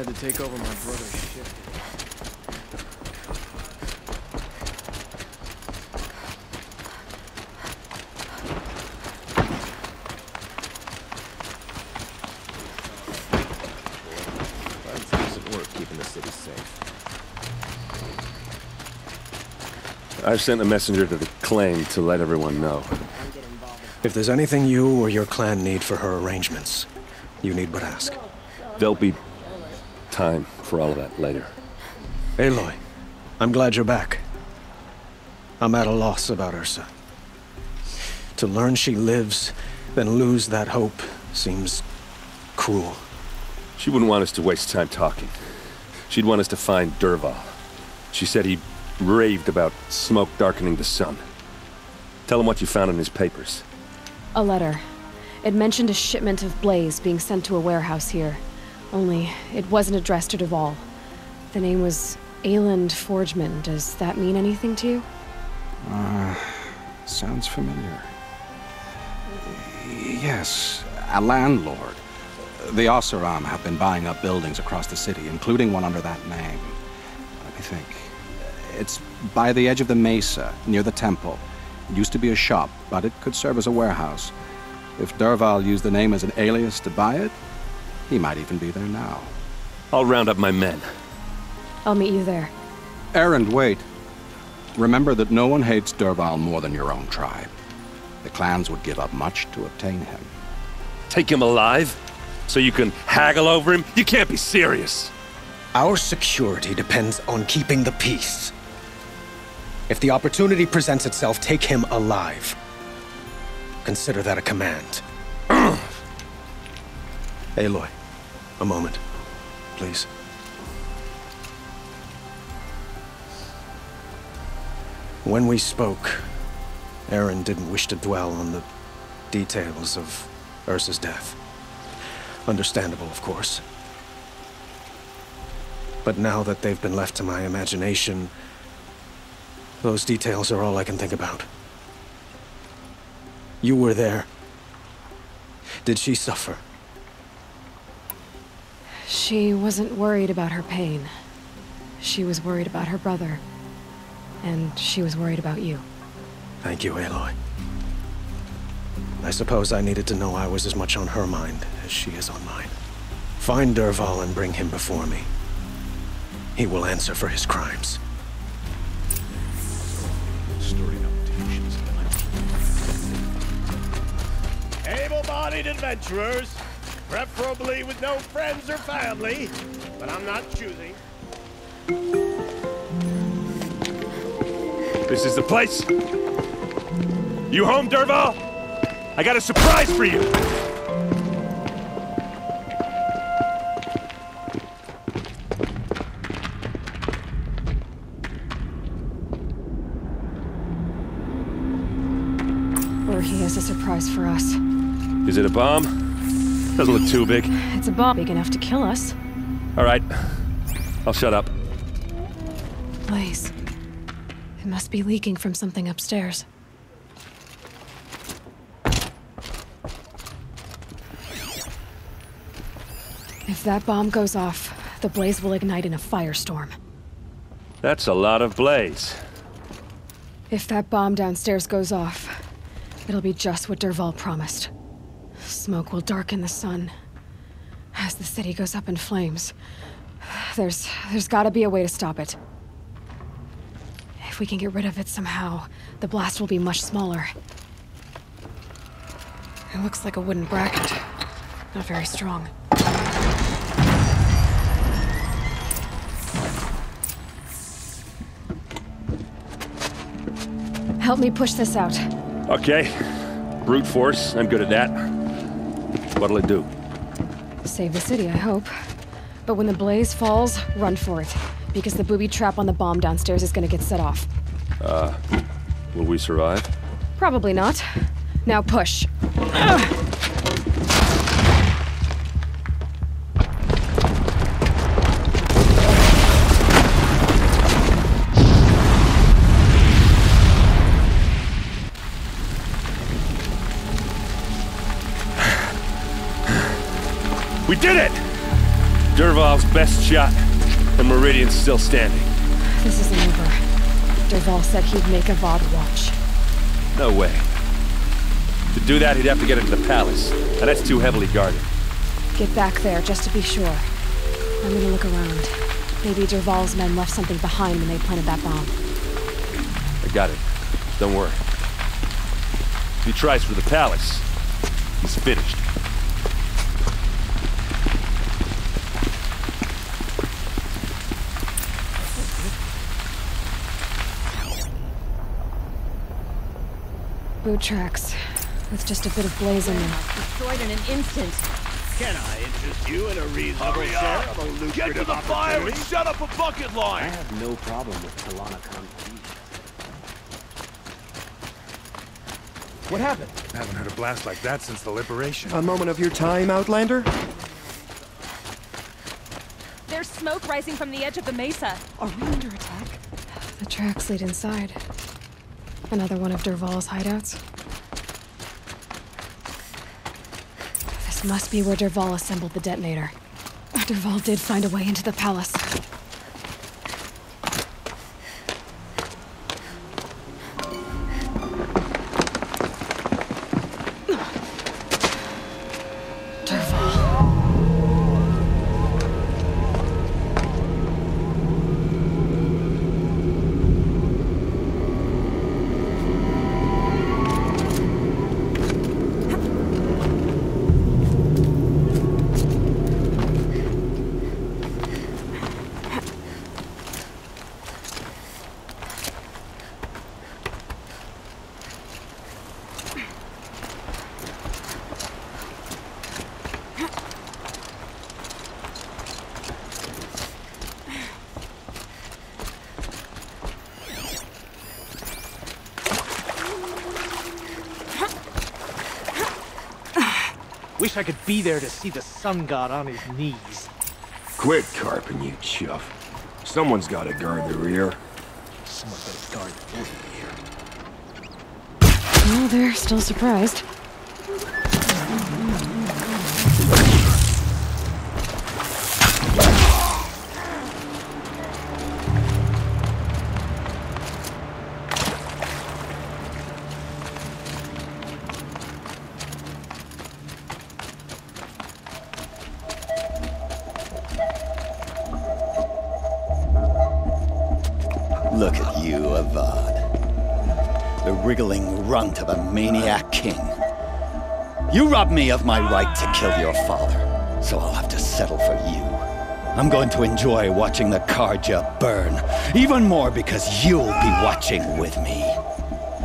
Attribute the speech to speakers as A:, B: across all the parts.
A: tried to take over my brother's ship.
B: Keeping the city safe. I've sent a messenger to the claim to let everyone know.
C: If there's anything you or your clan need for her arrangements, you need but ask.
B: There'll be time for all of that later.
C: Aloy, I'm glad you're back. I'm at a loss about Ursa. To learn she lives, then lose that hope seems cruel.
B: She wouldn't want us to waste time talking. She'd want us to find Dervahl. She said he raved about smoke darkening the sun. Tell him what you found in his papers.
D: A letter. It mentioned a shipment of blaze being sent to a warehouse here. Only, it wasn't addressed to Dervahl. The name was Ayland Forgeman. Does that mean anything to you?
E: Sounds familiar. Yes, a landlord. The Oseram have been buying up buildings across the city, including one under that name. Let me think. It's by the edge of the mesa, near the temple. It used to be a shop, but it could serve as a warehouse. If Dervahl used the name as an alias to buy it, he might even be there now.
B: I'll round up my men.
D: I'll meet you there.
E: Erend, wait. Remember that no one hates Dervahl more than your own tribe. The clans would give up much to obtain him.
B: Take him alive? So you can haggle over him? You can't be serious.
C: Our security depends on keeping the peace. If the opportunity presents itself, take him alive. Consider that a command. Aloy, a moment, please. When we spoke, Erend didn't wish to dwell on the details of Ursa's death. Understandable, of course. But now that they've been left to my imagination, those details are all I can think about. You were there. Did she suffer?
D: She wasn't worried about her pain. She was worried about her brother. And she was worried about you.
C: Thank you, Aloy. I suppose I needed to know I was as much on her mind as she is on mine. Find Dervahl and bring him before me. He will answer for his crimes.
F: Able-bodied adventurers, preferably with no friends or family, but I'm not choosy.
B: This is the place. You home, Dervahl? I got a surprise for you!
D: Or he has a surprise for us.
B: Is it a bomb? Doesn't look too big.
D: It's a bomb big enough to kill us.
B: All right. I'll shut up.
D: Blaze. It must be leaking from something upstairs. If that bomb goes off, the blaze will ignite in a firestorm.
B: That's a lot of blaze.
D: If that bomb downstairs goes off, it'll be just what Dervahl promised. Smoke will darken the sun. As the city goes up in flames, there's gotta be a way to stop it. If we can get rid of it somehow, the blast will be much smaller. It looks like a wooden bracket. Not very strong. Help me push this out.
B: Okay. Brute force, I'm good at that. What'll it do?
D: Save the city, I hope. But when the blaze falls, run for it. Because the booby trap on the bomb downstairs is gonna get set off.
B: Will we survive?
D: Probably not. Now push.
B: We did it! Dervahl's best shot, and Meridian's still standing.
D: This isn't over. Dervahl said he'd make Avad watch.
B: No way. To do that, he'd have to get into the palace, and that's too heavily guarded.
D: Get back there, just to be sure. I'm gonna look around. Maybe Dervahl's men left something behind when they planted that bomb.
B: I got it. Don't worry. If he tries for the palace, he's finished.
D: Boot tracks, with just a bit of blaze in them.
G: Destroyed in an instant.
F: Can I interest you in a reasonable share of a lucrative
H: Get to the fire and set up a bucket
A: I
H: line!
A: have no problem with Talana Khan.
I: What happened?
H: I haven't heard a blast like that since the liberation.
I: A moment of your time, Outlander?
G: There's smoke rising from the edge of the mesa.
D: Are we under attack? The tracks lead inside. Another one of Dervahl's hideouts. This must be where Dervahl assembled the detonator. Dervahl did find a way into the palace.
I: Wish I could be there to see the sun god on his knees.
J: Quit carping, you chuff. Someone's gotta guard the rear.
I: Someone better guard the rear.
D: Well, they're still surprised.
K: Look at you, Avad. The wriggling runt of a maniac king. You robbed me of my right to kill your father, so I'll have to settle for you. I'm going to enjoy watching the Karja burn, even more because you'll be watching with me.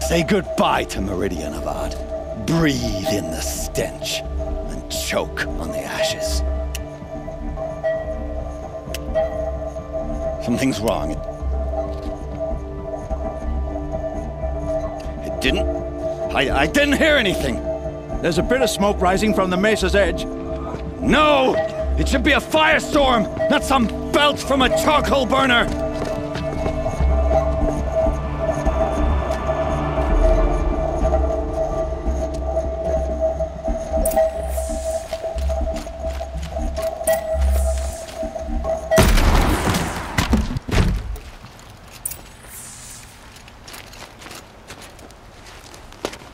K: Say goodbye to Meridian, Avad. Breathe in the stench, and choke on the ashes. Something's wrong. I didn't hear anything.
L: There's a bit of smoke rising from the mesa's edge.
K: No! It should be a firestorm, not some belch from a charcoal burner!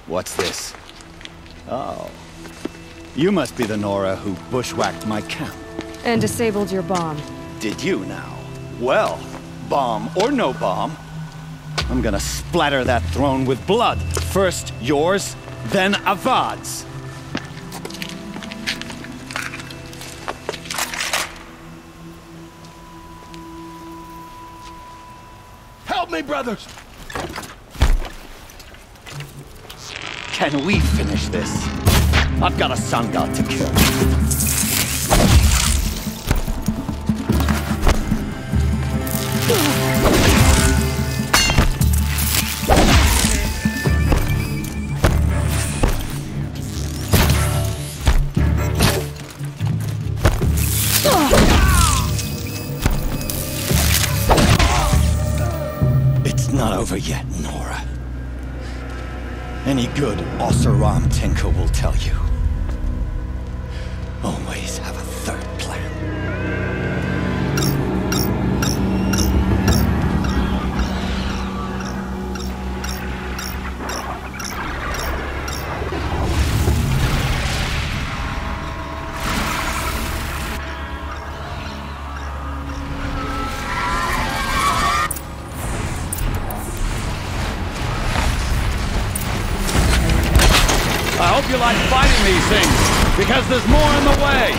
K: What's this? Oh. You must be the Nora who bushwhacked my camp.
D: And disabled your bomb.
K: Did you now? Well, bomb or no bomb, I'm gonna splatter that throne with blood. First yours, then Avad's.
H: Help me, brothers!
K: Can we finish this? I've got a sun god to kill. It's not over yet, Nora. Any good Oseram tinker will tell you. Always have a third plan.
L: I hope you like fighting these things, because there's more in the way!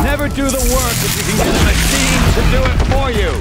L: Never do the work if you can get a machine to do it for you!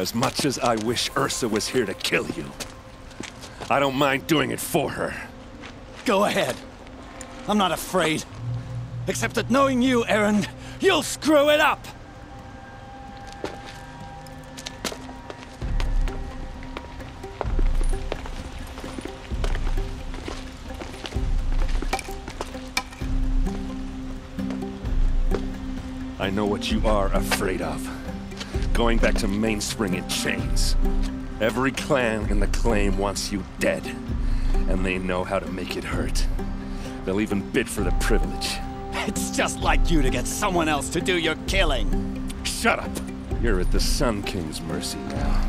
B: As much as I wish Ursa was here to kill you, I don't mind doing it for her.
K: Go ahead. I'm not afraid. Except that knowing you, Aaron, you'll screw it up!
B: I know what you are afraid of. Going back to Mainspring in chains. Every clan in the claim wants you dead, and they know how to make it hurt. They'll even bid for the privilege.
K: It's just like you to get someone else to do your killing.
B: Shut up! You're at the Sun King's mercy now.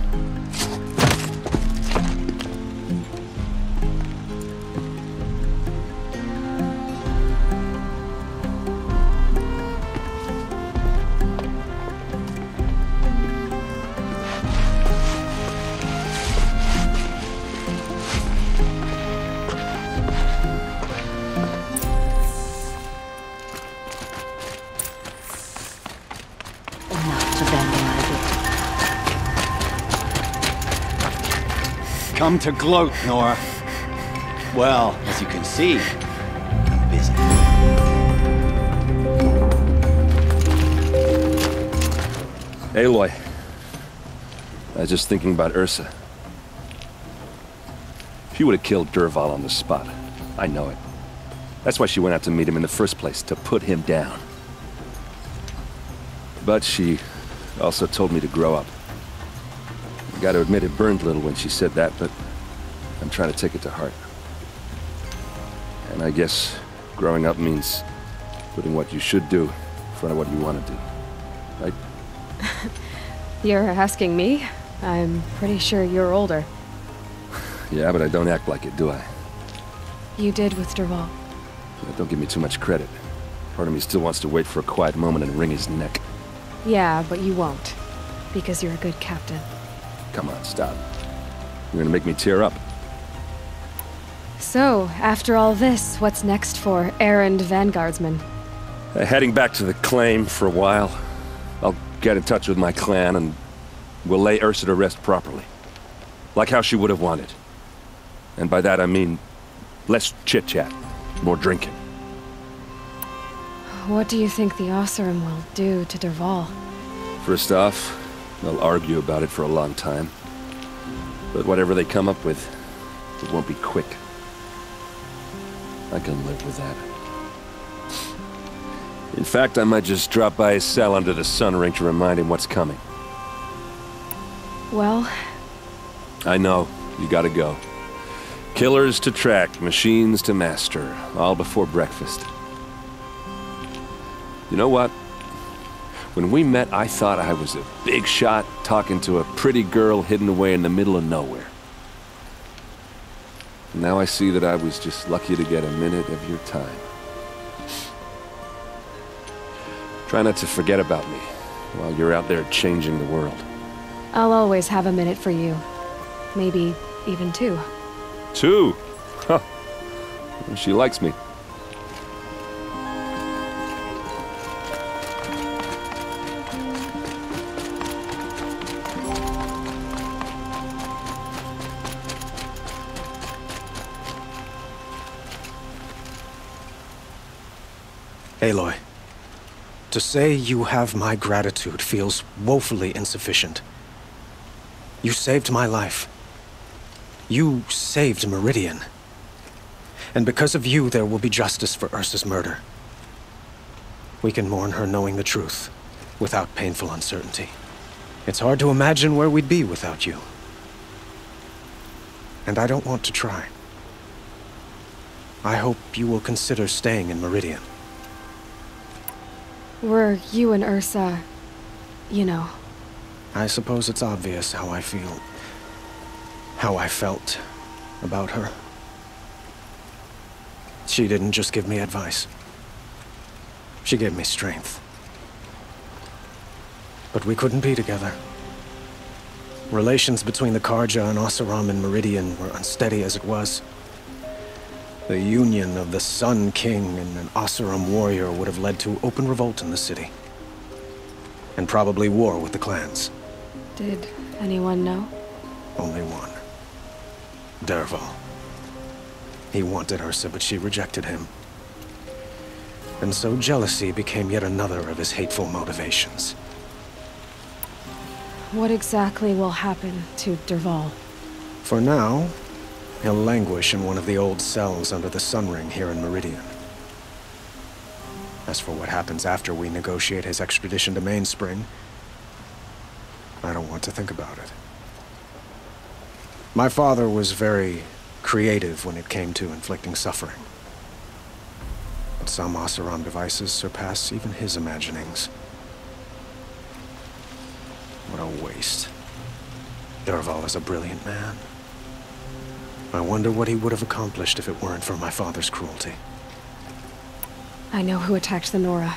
K: Come to gloat, Nora. Well, as you can see, I'm busy.
B: Aloy, I was just thinking about Ursa. She would have killed Dervahl on the spot. I know it. That's why she went out to meet him in the first place, to put him down. But she also told me to grow up. I gotta admit it burned a little when she said that, but I'm trying to take it to heart. And I guess growing up means putting what you should do in front of what you want to do. Right?
D: You're asking me? I'm pretty sure you're older.
B: Yeah, but I don't act like it, do I?
D: You did with Dervahl.
B: Yeah, don't give me too much credit. Part of me still wants to wait for a quiet moment and wring his neck.
D: Yeah, but you won't. Because you're a good captain.
B: Come on, stop. You're gonna make me tear up.
D: So, after all this, what's next for errand vanguardsman?
B: Heading back to the claim for a while. I'll get in touch with my clan and we'll lay Ursa to rest properly. Like how she would have wanted. And by that I mean less chit-chat, more drinking.
D: What do you think the Oseram will do to Dervahl?
B: First off, they'll argue about it for a long time. But whatever they come up with, it won't be quick. I can live with that. In fact, I might just drop by his cell under the sun ring to remind him what's coming.
D: Well...
B: I know. You gotta go. Killers to track, machines to master, all before breakfast. You know what? When we met, I thought I was a big shot talking to a pretty girl hidden away in the middle of nowhere. And now I see that I was just lucky to get a minute of your time. Try not to forget about me while you're out there changing the world.
D: I'll always have a minute for you. Maybe even 2.
B: 2? Huh. She likes me.
C: Aloy, to say you have my gratitude feels woefully insufficient. You saved my life. You saved Meridian. And because of you, there will be justice for Ursa's murder. We can mourn her knowing the truth, without painful uncertainty. It's hard to imagine where we'd be without you. And I don't want to try. I hope you will consider staying in Meridian.
D: Were you and Ursa... you know...
C: I suppose it's obvious how I feel... how I felt about her. She didn't just give me advice. She gave me strength. But we couldn't be together. Relations between the Karja and Oseram and Meridian were unsteady as it was. The union of the Sun King and an Oseram warrior would have led to open revolt in the city. And probably war with the clans.
D: Did anyone know?
C: Only one. Dervahl. He wanted Ursa, but she rejected him. And so jealousy became yet another of his hateful motivations.
D: What exactly will happen to Dervahl?
C: For now, he'll languish in one of the old cells under the Sun Ring here in Meridian. As for what happens after we negotiate his extradition to Mainspring, I don't want to think about it. My father was very creative when it came to inflicting suffering. But some Oseram devices surpass even his imaginings. What a waste. Dervahl is a brilliant man. I wonder what he would have accomplished if it weren't for my father's cruelty.
D: I know who attacked the Nora.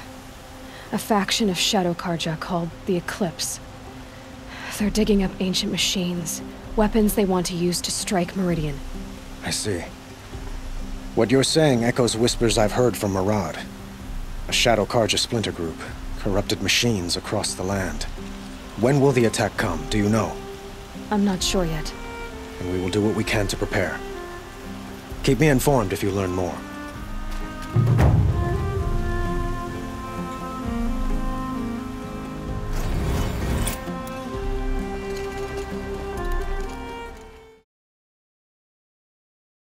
D: A faction of Shadow Karja called the Eclipse. They're digging up ancient machines, weapons they want to use to strike Meridian.
C: I see. What you're saying echoes whispers I've heard from Murad. A Shadow Karja splinter group, corrupted machines across the land. When will the attack come, do you know?
D: I'm not sure yet.
C: And we will do what we can to prepare. Keep me informed if you learn more.